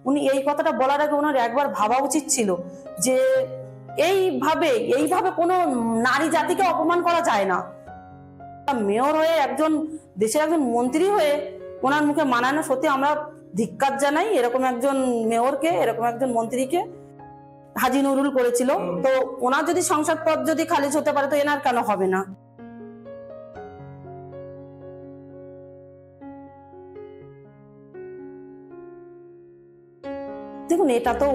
উনি এই কথাটা বলার আগে ওনার একবার ভাবা উচিত ছিল যে এইভাবে কোনো নারী জাতিকে অপমান করা যায় না। মেয়র হয়ে একজন দেশের একজন মন্ত্রী হয়ে ওনার মুখে মানায় না। সত্যি আমরা ধিক্কার জানাই এরকম একজন মেয়রকে, এরকম একজন মন্ত্রীকে। হাজি নুরুল করেছিল, তো ওনার যদি সংসদ পদ যদি খারিজ হতে পারে তো এনার কেন হবে না? দেখুন, এটা তো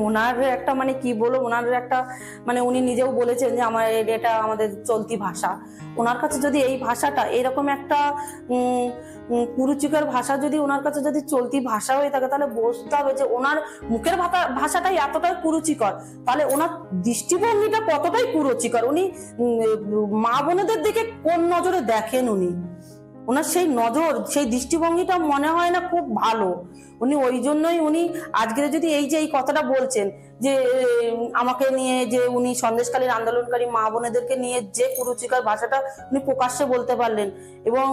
ওনার একটা মানে কি বলবো, ওনার একটা মানে উনি নিজেও বলেছেন যে এটা আমাদের চলতি ভাষা। ওনার কাছে যদি এই ভাষাটা এরকম একটা কুরুচিকর ভাষা যদি ওনার কাছে যদি চলতি ভাষা হয়ে থাকে, তাহলে বুঝতে হবে যে ওনার মুখের ভাষাটাই এতটাই কুরুচিকর, তাহলে ওনার দৃষ্টিভঙ্গিটা কতটাই কুরুচিকর। উনি মা বোনেদের দিকে কোন নজরে দেখেন উনি, ওনার সেই নজর সেই দৃষ্টিভঙ্গিটা মনে হয় না খুব ভালো। উনি ওই জন্যই উনি আজকে যদি এই কথাটা বলছেন যে আমাকে নিয়ে, যে উনি সন্দেশকালীন আন্দোলনকারী মা বোনেদেরকে নিয়ে যে কুরুচিকর ভাষাটা উনি প্রকাশ্যে বলতে পারলেন, এবং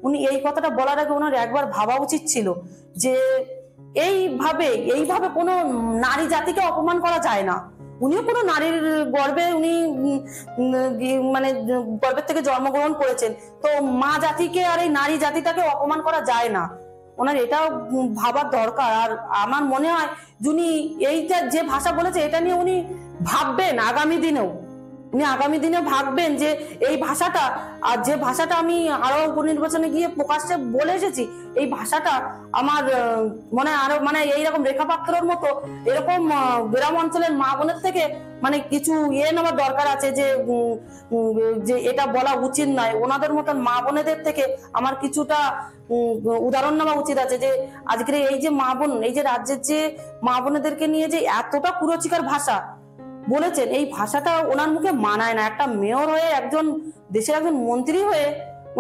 উনি এই কথাটা বলার আগে ওনার একবার ভাবা উচিত ছিল যে এইভাবে কোনো নারী জাতিকে অপমান করা যায় না। উনিও কোনো নারীর গর্বে উনি মানে গর্বের থেকে জন্মগ্রহণ করেছেন, তো মা জাতিকে আর এই নারী জাতিটাকে অপমান করা যায় না। ওনার এটা ভাবার দরকার। আর আমার মনে হয় উনি এইটা যে ভাষা বলেছে এটা নিয়ে উনি ভাববেন আগামী দিনেও, উনি আগামী দিনে ভাববেন যে এই ভাষাটা, আর যে ভাষাটা আমি আরো উপনির্বাচনে গিয়ে প্রকাশ্যে বলে এসেছি, এই ভাষাটা আমার মনে আরো মানে এইরকম রেখাপাত্রর মতো এরকম গ্রাম অঞ্চলের মা বোনের থেকে মানে কিছু নেওয়ার দরকার আছে, যে এটা বলা উচিত নয়। ওনাদের মতন মা বোনেদের থেকে আমার কিছুটা উদাহরণ নেওয়া উচিত আছে, যে আজকের এই যে মা বোন, এই যে রাজ্যের যে মা বোনেদেরকে নিয়ে যে এতটা কুরুচিকর ভাষা বলেছেন, এই ভাষাটা ওনার মুখে মানায় না। একটা মেয়র হয়ে একজন দেশের একজন মন্ত্রী হয়ে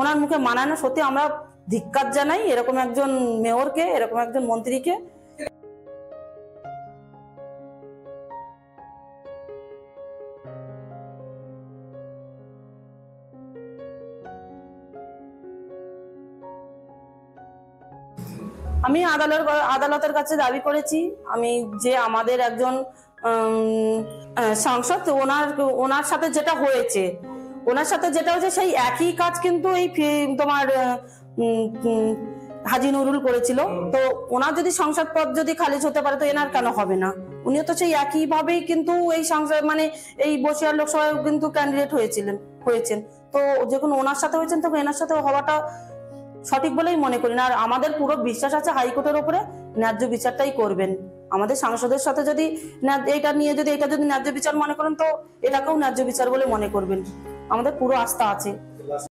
ওনার মুখে মানায় না। সত্যি আমরা ধিক্কার জানাই এরকম একজন মেয়রকে, এরকম একজন মন্ত্রীকে। আমি আদালতের কাছে দাবি করেছি, আমি যে আমাদের একজন সাংসদ ওনার সাথে যেটা হয়েছে, সেই একই কাজ কিন্তু এই তোমার হাজি নুরুল করেছিল। তো ওনার যদি সংসদ পদ যদি খারিজ হতে পারে তো এনার কেন হবে না? উনিও তো সেই একই ভাবেই কিন্তু এই সংসদ মানে এই বসিরহাট লোকসভায় কিন্তু ক্যান্ডিডেট হয়েছেন। তো যখন ওনার সাথে হয়েছেন তখন এনার সাথে হওয়াটা সঠিক বলেই মনে করি না। আর আমাদের পুরো বিশ্বাস আছে হাইকোর্টের উপরে ন্যায্য বিচারটাই করবেন। আমাদের সাংসদের সাথে যদি এটা যদি ন্যায্য বিচার মনে করেন, তো এটাকেও ন্যায্য বিচার বলে মনে করবেন। আমাদের পুরো আস্থা আছে।